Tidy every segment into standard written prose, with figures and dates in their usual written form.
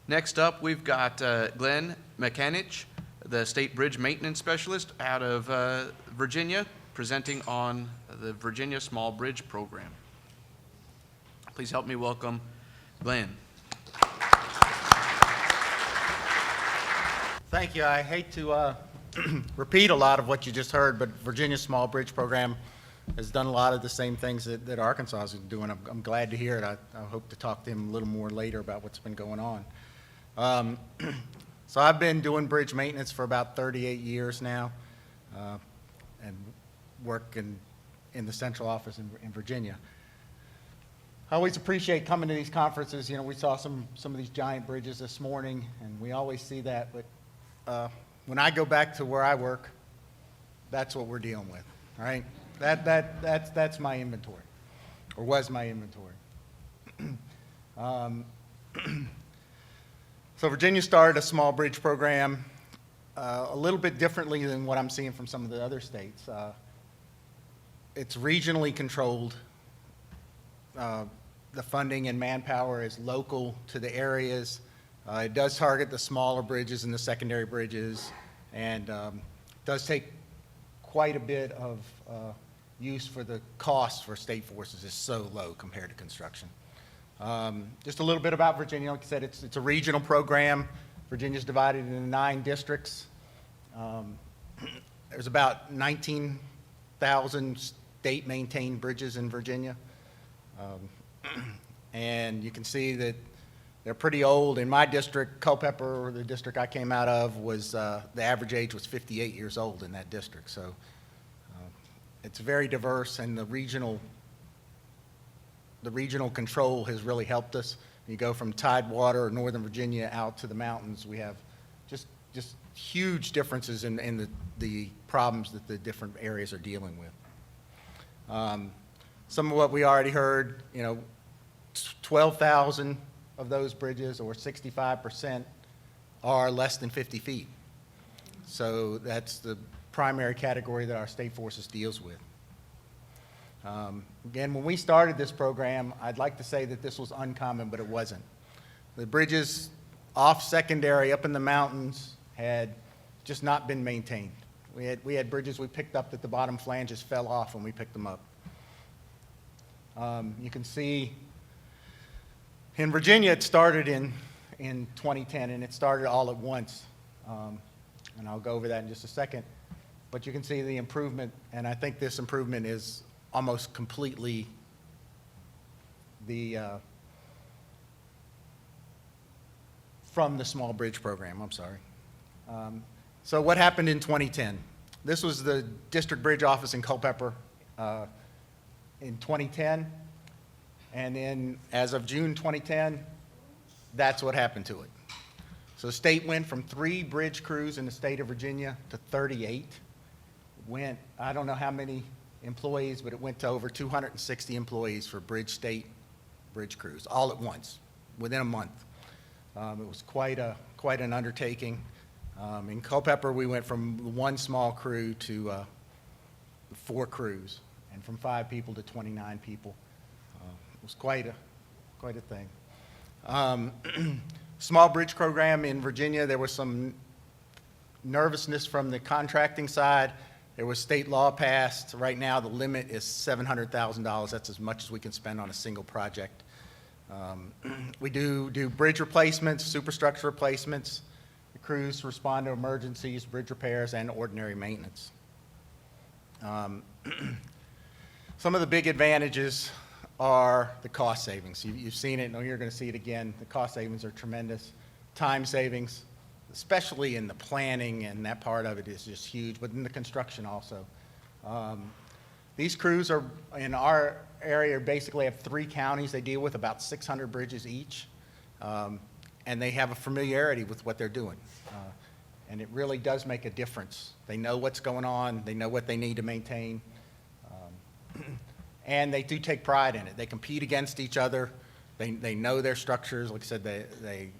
Next up, we've got Glenn McAninch, the State Bridge Maintenance Specialist out of Virginia, presenting on the Virginia Small Bridge Program. Please help me welcome Glenn. Thank you. I hate to repeat a lot of what you just heard, but Virginia Small Bridge Program has done a lot of the same things that Arkansas is doing. I'm glad to hear it. I hope to talk to him a little more later about what's been going on. So I've been doing bridge maintenance for about 38 years now, and work in the central office in Virginia. I always appreciate coming to these conferences. You know, we saw some of these giant bridges this morning, and we always see that, but when I go back to where I work, that's what we're dealing with, all right? That's my inventory, or was my inventory. So Virginia started a small bridge program a little bit differently than what I'm seeing from some of the other states. It's regionally controlled. The funding and manpower is local to the areas. It does target the smaller bridges and the secondary bridges, and does take quite a bit of use for the cost for state forces is so low compared to construction. Just a little bit about Virginia. Like I said, it's a regional program. Virginia's divided into 9 districts. There's about 19,000 state-maintained bridges in Virginia. And you can see that they're pretty old. In my district, Culpeper, the district I came out of, was the average age was 58 years old in that district. So it's very diverse, and the regional control has really helped us. You go from Tidewater or Northern Virginia out to the mountains, we have just huge differences in the problems that the different areas are dealing with. Some of what we already heard, you know, 12,000 of those bridges, or 65%, are less than 50 feet. So that's the primary category that our state forces deals with. Again, when we started this program, I'd like to say that this was uncommon, but it wasn't. The bridges off secondary up in the mountains had just not been maintained. We had bridges we picked up that the bottom flanges fell off when we picked them up. You can see in Virginia it started in 2010, and it started all at once. And I'll go over that in just a second. But you can see the improvement, and I think this improvement is almost completely from the small bridge program. I'm sorry. So what happened in 2010? This was the district bridge office in Culpeper in 2010, and then as of June 2010, that's what happened to it. So the state went from 3 bridge crews in the state of Virginia to 38. Went, I don't know how many employees, but it went to over 260 employees for state bridge crews, all at once, within a month. It was quite an undertaking. In Culpeper, we went from 1 small crew to 4 crews, and from 5 people to 29 people. It was quite a thing. Small bridge program in Virginia, there was some nervousness from the contracting side. There was state law passed. Right now, the limit is $700,000. That's as much as we can spend on a single project. We do bridge replacements, superstructure replacements. The crews respond to emergencies, bridge repairs, and ordinary maintenance. Some of the big advantages are the cost savings. You've seen it, and you're going to see it again. The cost savings are tremendous. Time savings, especially in the planning, and that part of it is just huge, but in the construction also. These crews are, in our area, basically have 3 counties. They deal with about 600 bridges each, and they have a familiarity with what they're doing. And it really does make a difference. They know what's going on. They know what they need to maintain. And they do take pride in it. They compete against each other. They know their structures. Like I said,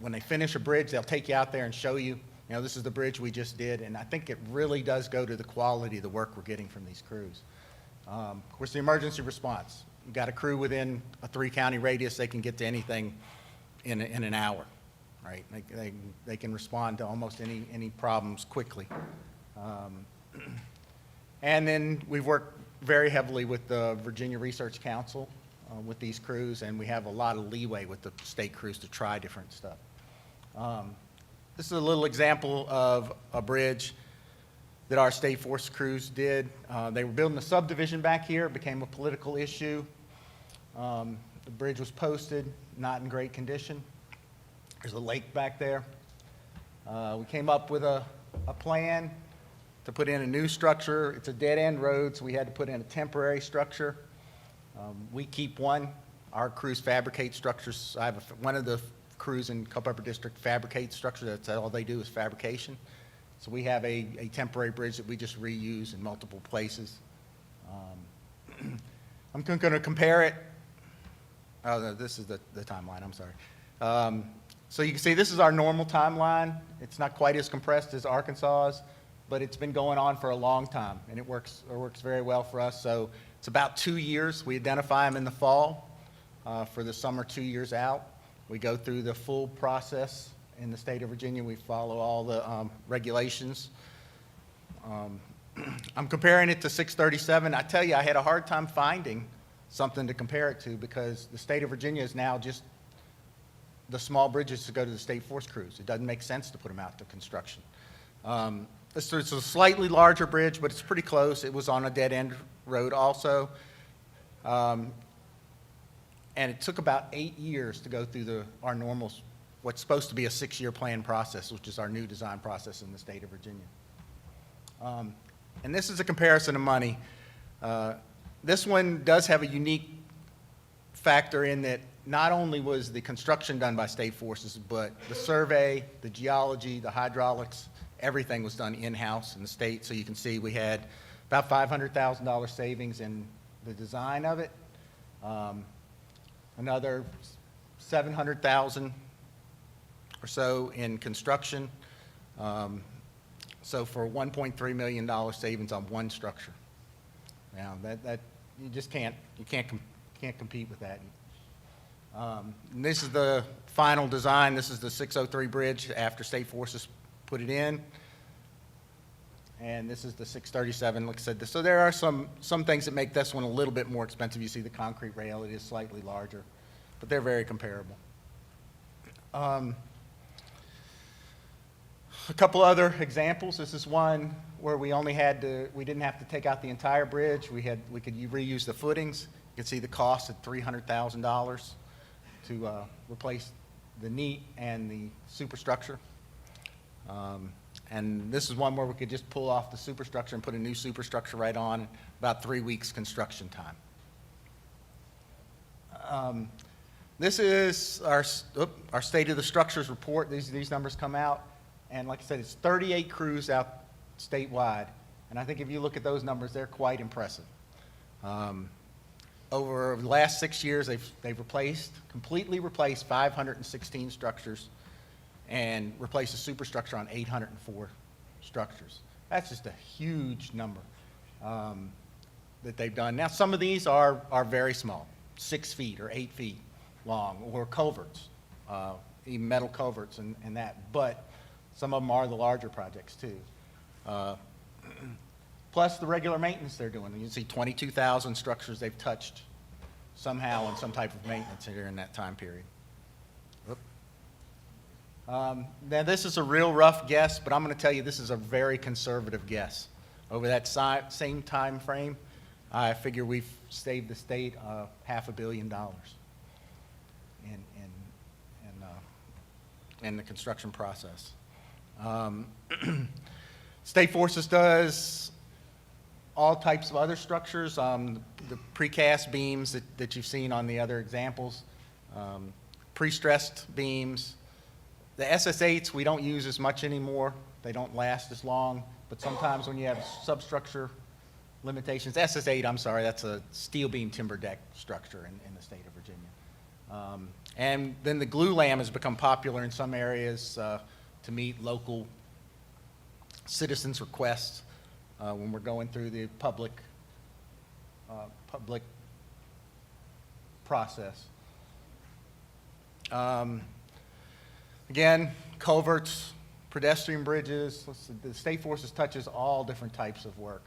when they finish a bridge, they'll take you out there and show you, you know, this is the bridge we just did. And I think it really does go to the quality of the work we're getting from these crews. Of course, the emergency response. You've got a crew within a 3-county radius. They can get to anything in an hour, right? They can respond to almost any problems quickly. And then we've worked very heavily with the Virginia Research Council with these crews, and we have a lot of leeway with the state crews to try different stuff. This is a little example of a bridge that our state force crews did. They were building a subdivision back here. It became a political issue. The bridge was posted, not in great condition. There's a lake back there. We came up with a plan to put in a new structure. It's a dead-end road, so we had to put in a temporary structure. We keep one. Our crews fabricate structures. I have one of the crews in Culpeper District fabricates structures. That's all they do is fabrication. So we have a temporary bridge that we just reuse in multiple places. I'm going to compare it. Oh, no, this is the timeline. I'm sorry. So you can see this is our normal timeline. It's not quite as compressed as Arkansas's, but it's been going on for a long time, and it works very well for us. So it's about 2 years. We identify them in the fall for the summer 2 years out. We go through the full process in the state of Virginia. We follow all the regulations. I'm comparing it to 637. I tell you, I had a hard time finding something to compare it to because the state of Virginia is now just the small bridges to go to the state force crews. It doesn't make sense to put them out to construction. It's a slightly larger bridge, but it's pretty close. It was on a dead-end road also. And it took about 8 years to go through our normal, what's supposed to be a 6-year plan process, which is our new design process in the state of Virginia. And this is a comparison of money. This one does have a unique factor in that not only was the construction done by state forces, but the survey, the geology, the hydraulics, everything was done in-house in the state. So you can see we had about $500,000 savings in the design of it. Another $700,000 or so in construction. So for $1.3 million savings on one structure. Now that you just can't compete with that. And this is the final design. This is the 603 bridge after state forces put it in. And this is the 637, like I said. So there are some things that make this one a little bit more expensive. You see the concrete rail, it is slightly larger, but they're very comparable. A couple other examples. This is one where we didn't have to take out the entire bridge. We could reuse the footings. You can see the cost at $300,000 to replace the neat and the superstructure. And this is one where we could just pull off the superstructure and put a new superstructure right on, about 3 weeks construction time. This is our state of the structures report. These numbers come out. And like I said, it's 38 crews out statewide. And I think if you look at those numbers, they're quite impressive. Over the last 6 years, they've completely replaced 516 structures and replaced the superstructure on 804 structures. That's just a huge number that they've done. Now, some of these are very small, 6 feet or 8 feet long, or culverts, even metal culverts and that. But some of them are the larger projects, too. Plus the regular maintenance they're doing. You can see 22,000 structures they've touched somehow in some type of maintenance during that time period. Now, this is a real rough guess, but I'm going to tell you this is a very conservative guess. Over that same time frame, I figure we've saved the state $500 million in the construction process. State Forces does all types of other structures, the precast beams that you've seen on the other examples, pre-stressed beams. The SS8s we don't use as much anymore. They don't last as long, but sometimes when you have substructure limitations, SS8, I'm sorry, that's a steel beam timber deck structure in the state of Virginia. And then the glue lam has become popular in some areas to meet local citizens' requests when we're going through the public process. Again, culverts, pedestrian bridges, the State Forces touches all different types of work.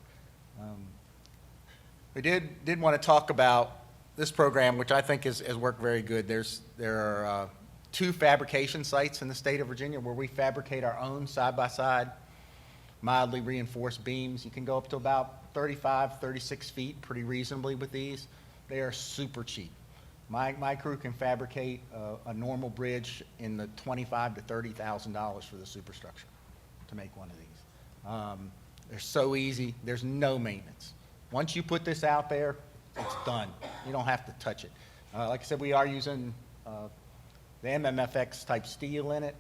We did want to talk about this program, which I think has worked very good. There are 2 fabrication sites in the state of Virginia where we fabricate our own side-by-side mildly reinforced beams. You can go up to about 35, 36 feet pretty reasonably with these. They are super cheap. My crew can fabricate a normal bridge in the $25,000 to $30,000 for the superstructure to make one of these. They're so easy. There's no maintenance. Once you put this out there, it's done. You don't have to touch it. Like I said, we are using the MMFX type steel in it.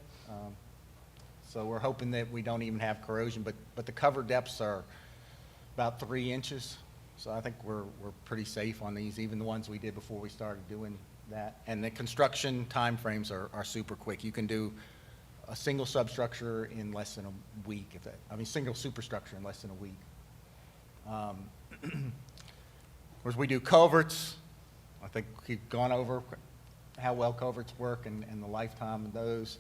So we're hoping that we don't even have corrosion, but the cover depths are about 3 inches. So I think we're pretty safe on these, even the ones we did before we started doing that. And the construction timeframes are super quick. You can do a single substructure in less than a week, single superstructure in less than a week. Of course, we do culverts. I think we've gone over how well culverts work and the lifetime of those.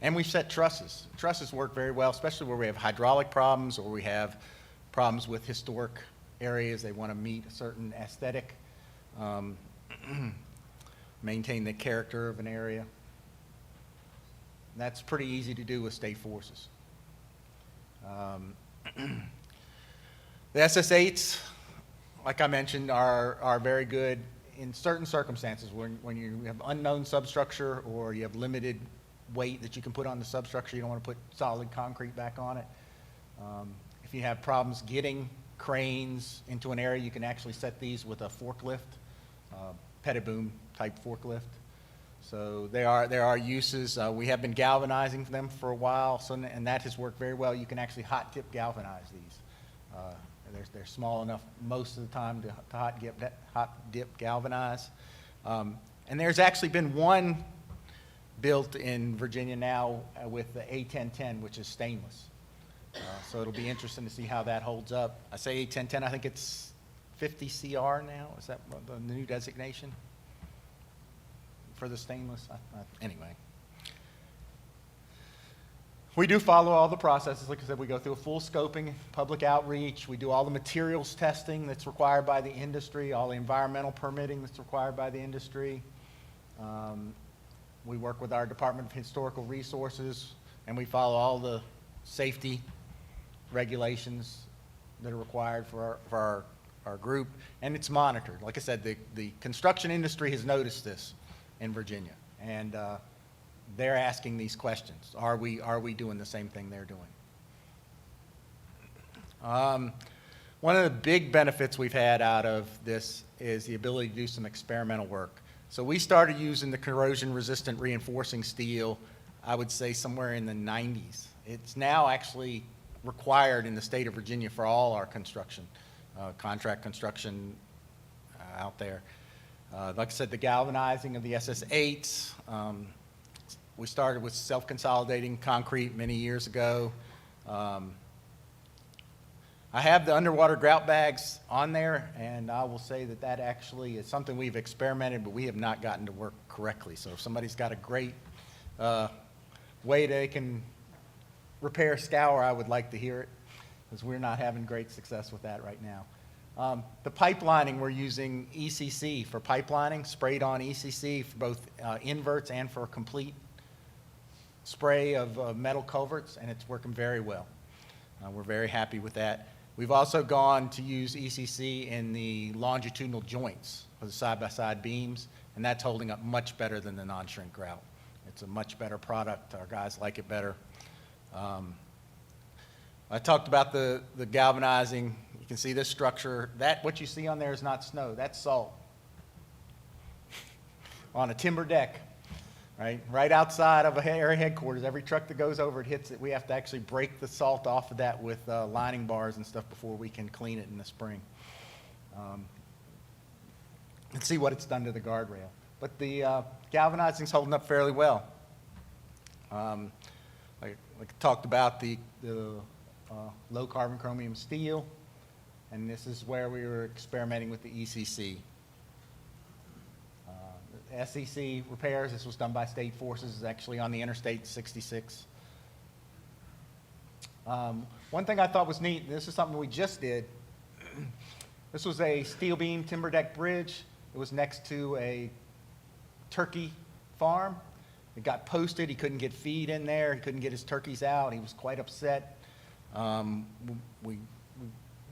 And we've set trusses. Trusses work very well, especially where we have hydraulic problems or we have problems with historic areas. They want to meet a certain aesthetic, maintain the character of an area. And that's pretty easy to do with State Forces. The SS8s, like I mentioned, are very good in certain circumstances when you have unknown substructure or you have limited weight that you can put on the substructure. You don't want to put solid concrete back on it. If you have problems getting cranes into an area, you can actually set these with a forklift, Petaboom type forklift. So there are uses. We have been galvanizing them for a while, and that has worked very well. You can actually hot dip galvanize these. They're small enough most of the time to hot dip galvanize. And there's actually been one built in Virginia now with the A1010, which is stainless. So it'll be interesting to see how that holds up. I say A1010, I think it's 50 CR now. Is that the new designation for the stainless? Anyway. We do follow all the processes. Like I said, we go through a full scoping, public outreach. We do all the materials testing that's required by the industry, all the environmental permitting that's required by the industry. We work with our Department of Historical Resources, and we follow all the safety regulations that are required for our group, and it's monitored. Like I said, the construction industry has noticed this in Virginia, and they're asking these questions. Are we doing the same thing they're doing? One of the big benefits we've had out of this is the ability to do some experimental work. So we started using the corrosion-resistant reinforcing steel, I would say somewhere in the 90s. It's now actually required in the state of Virginia for all our construction, contract construction out there. Like I said, the galvanizing of the SS8s. We started with self-consolidating concrete many years ago. I have the underwater grout bags on there, and I will say that actually is something we've experimented, but we have not gotten to work correctly. So if somebody's got a great way they can repair scour, I would like to hear it, because we're not having great success with that right now. The pipelining, we're using ECC for pipelining, sprayed on ECC for both inverts and for a complete spray of metal culverts, and it's working very well. We're very happy with that. We've also gone to use ECC in the longitudinal joints for the side-by-side beams, and that's holding up much better than the non-shrink grout. It's a much better product. Our guys like it better. I talked about the galvanizing. You can see this structure. What you see on there is not snow. That's salt on a timber deck. Right outside of area headquarters, every truck that goes over it hits it. We have to actually break the salt off of that with lining bars and stuff before we can clean it in the spring. And see what it's done to the guardrail. But the galvanizing's holding up fairly well. I talked about the low carbon chromium steel, and this is where we were experimenting with the ECC. SEC repairs. This was done by state forces. It's actually on the Interstate 66. One thing I thought was neat, and this is something we just did. This was a steel beam timber deck bridge. It was next to a turkey farm. It got posted. He couldn't get feed in there. He couldn't get his turkeys out. He was quite upset. We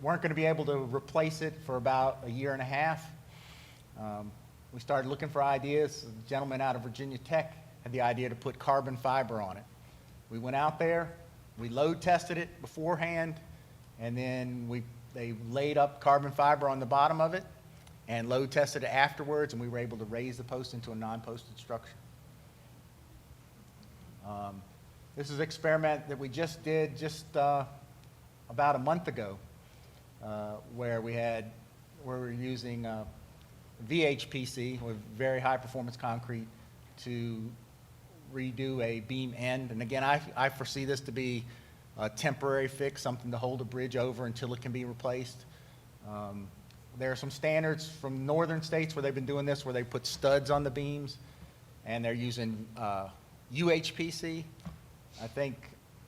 weren't going to be able to replace it for about a year and a half. We started looking for ideas. A gentleman out of Virginia Tech had the idea to put carbon fiber on it. We went out there. We load tested it beforehand, and then they laid up carbon fiber on the bottom of it and load tested it afterwards, and we were able to raise the post into a non-posted structure. This is an experiment that we just did about a month ago, where we were using VHPC, with very high performance concrete, to redo a beam end. And again, I foresee this to be a temporary fix, something to hold a bridge over until it can be replaced. There are some standards from northern states where they've been doing this, where they put studs on the beams, and they're using UHPC. I think,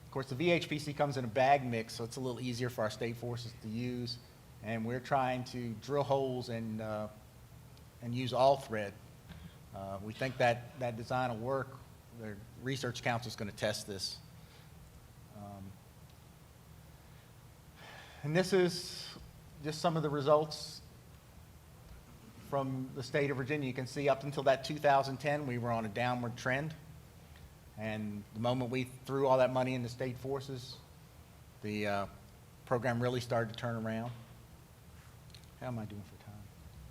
of course, the VHPC comes in a bag mix, so it's a little easier for our state forces to use. And we're trying to drill holes and use all thread. We think that design will work. The Research Council is going to test this. And this is just some of the results from the state of Virginia. You can see up until that 2010, we were on a downward trend. And the moment we threw all that money into state forces, the program really started to turn around. How am I doing for time?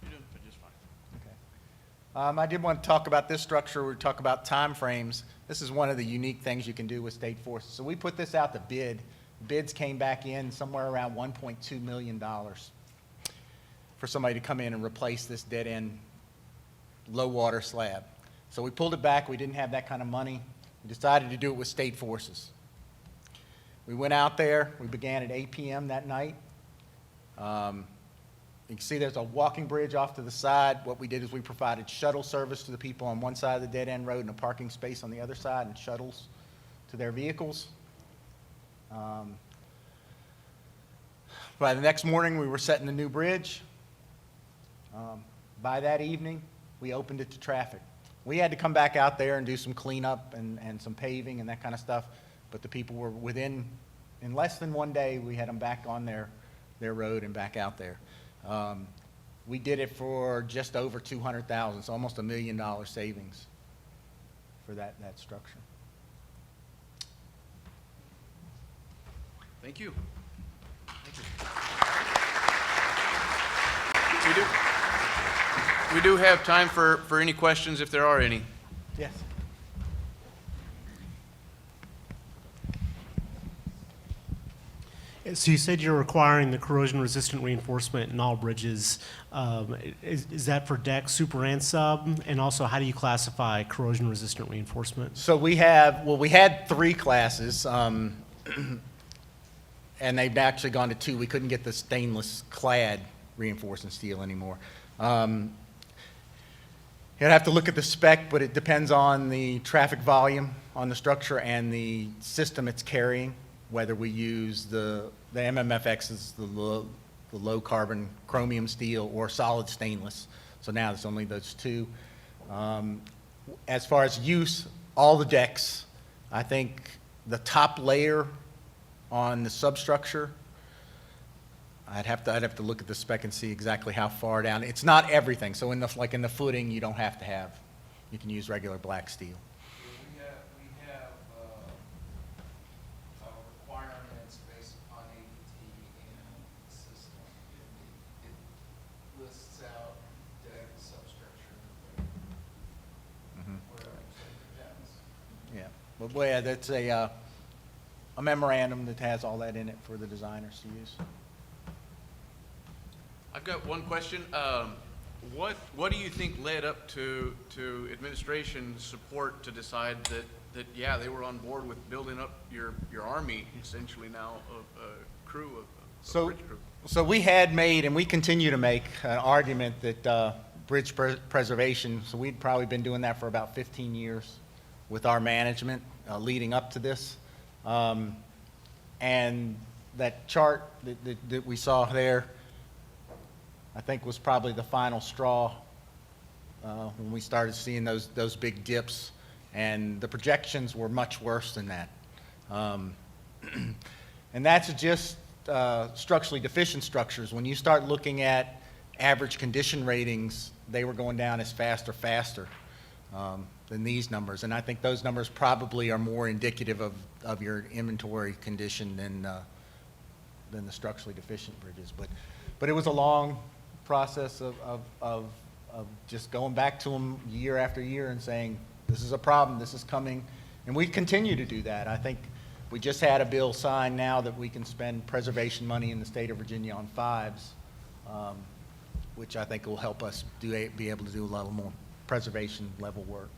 You're doing just fine. Okay. I did want to talk about this structure. We talk about time frames. This is one of the unique things you can do with state forces. So we put this out to bid. Bids came back in somewhere around $1.2 million for somebody to come in and replace this dead-end low-water slab. So we pulled it back. We didn't have that kind of money. We decided to do it with state forces. We went out there. We began at 8 p.m. that night. You can see there's a walking bridge off to the side. What we did is we provided shuttle service to the people on one side of the dead-end road and a parking space on the other side, and shuttles to their vehicles. By the next morning, we were setting a new bridge. By that evening, we opened it to traffic. We had to come back out there and do some cleanup and some paving and that kind of stuff, but the people were in less than one day, we had them back on their road and back out there. We did it for just over $200,000, so almost $1 million savings for that structure. Thank you. Thank you. We do have time for any questions if there are any. Yes. So you said you're requiring the corrosion-resistant reinforcement in all bridges. Is that for deck, super, and sub? And also, how do you classify corrosion-resistant reinforcement? So we had 3 classes, and they've actually gone to 2. We couldn't get the stainless clad reinforcing steel anymore. You'd have to look at the spec, but it depends on the traffic volume on the structure and the system it's carrying, whether we use the MMFX is the low carbon chromium steel or solid stainless. So now there's only those 2. As far as use, all the decks, I think the top layer on the substructure, I'd have to look at the spec and see exactly how far down. It's not everything. So in the footing, you don't have to have. You can use regular black steel. We have requirements based upon ADT and the system. It lists out deck, substructure, whatever. So it depends. Yeah, but boy, yeah, that's a memorandum that has all that in it for the designers to use. I've got one question. What do you think led up to administration support to decide that yeah, they were on board with building up your army essentially now of a crew of bridge crew? So we had made, and we continue to make, an argument that preservation. So we'd probably been doing that for about 15 years with our management leading up to this. And that chart that we saw there, I think was probably the final straw when we started seeing those big dips, and the projections were much worse than that. And that's just structurally deficient structures. When you start looking at average condition ratings, they were going down as fast or faster than these numbers. And I think those numbers probably are more indicative of your inventory condition than the structurally deficient bridges. But it was a long process of just going back to them year after year and saying, this is a problem, this is coming. And we continue to do that. I think we just had a bill signed now that we can spend preservation money in the state of Virginia on fives, which I think will help us be able to do a lot more preservation level work.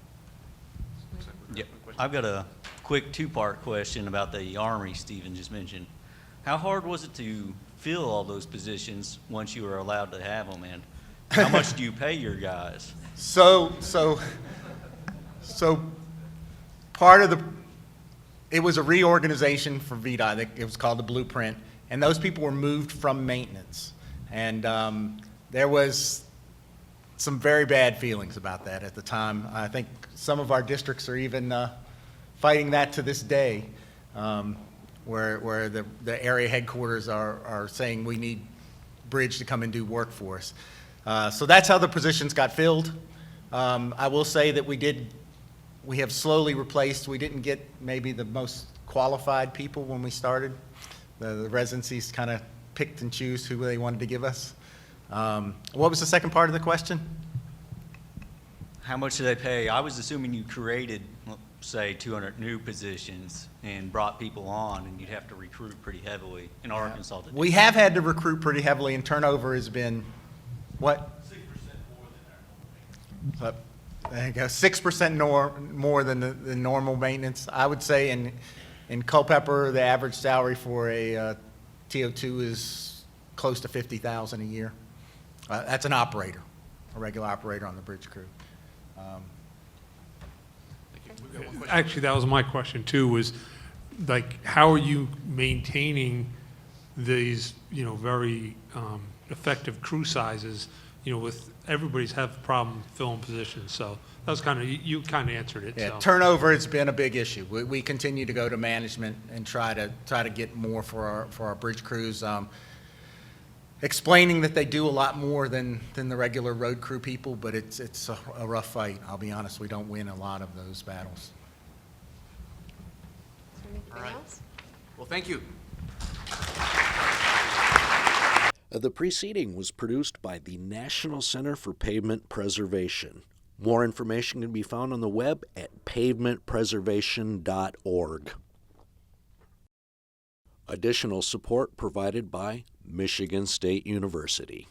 Yeah, I've got a quick two-part question about the Armory Stephen just mentioned. How hard was it to fill all those positions once you were allowed to have them, and how much do you pay your guys? So part of it was a reorganization for VDOT. It was called the Blueprint, and those people were moved from maintenance. And there was some very bad feelings about that at the time. I think some of our districts are even fighting that to this day, where the area headquarters are saying we need Bridge to come and do work for us. So that's how the positions got filled. I will say that we have slowly replaced. We didn't get maybe the most qualified people when we started. The residencies kind of picked and choose who they wanted to give us. What was the second part of the question? How much do they pay? I was assuming you created, say, 200 new positions and brought people on, and you'd have to recruit pretty heavily in Arkansas. To do We have had to recruit pretty heavily, and turnover has been, what? 6% more than our normal maintenance. There you go, 6% more than the normal maintenance. I would say in Culpeper, the average salary for a TO2 is close to $50,000 a year. That's an operator, a regular operator on the bridge crew. Actually, that was my question too, was like, how are you maintaining these, very effective crew sizes, with everybody's have a problem filling positions. So that was you kind of answered it. Yeah, so. turnover has been a big issue. We continue to go to management and try to get more for our bridge crews. Explaining that they do a lot more than the regular road crew people, but it's a rough fight. I'll be honest, we don't win a lot of those battles. Is there anything All right. else? Well, thank you. The preceding was produced by the National Center for Pavement Preservation. More information can be found on the web at pavementpreservation.org. Additional support provided by Michigan State University.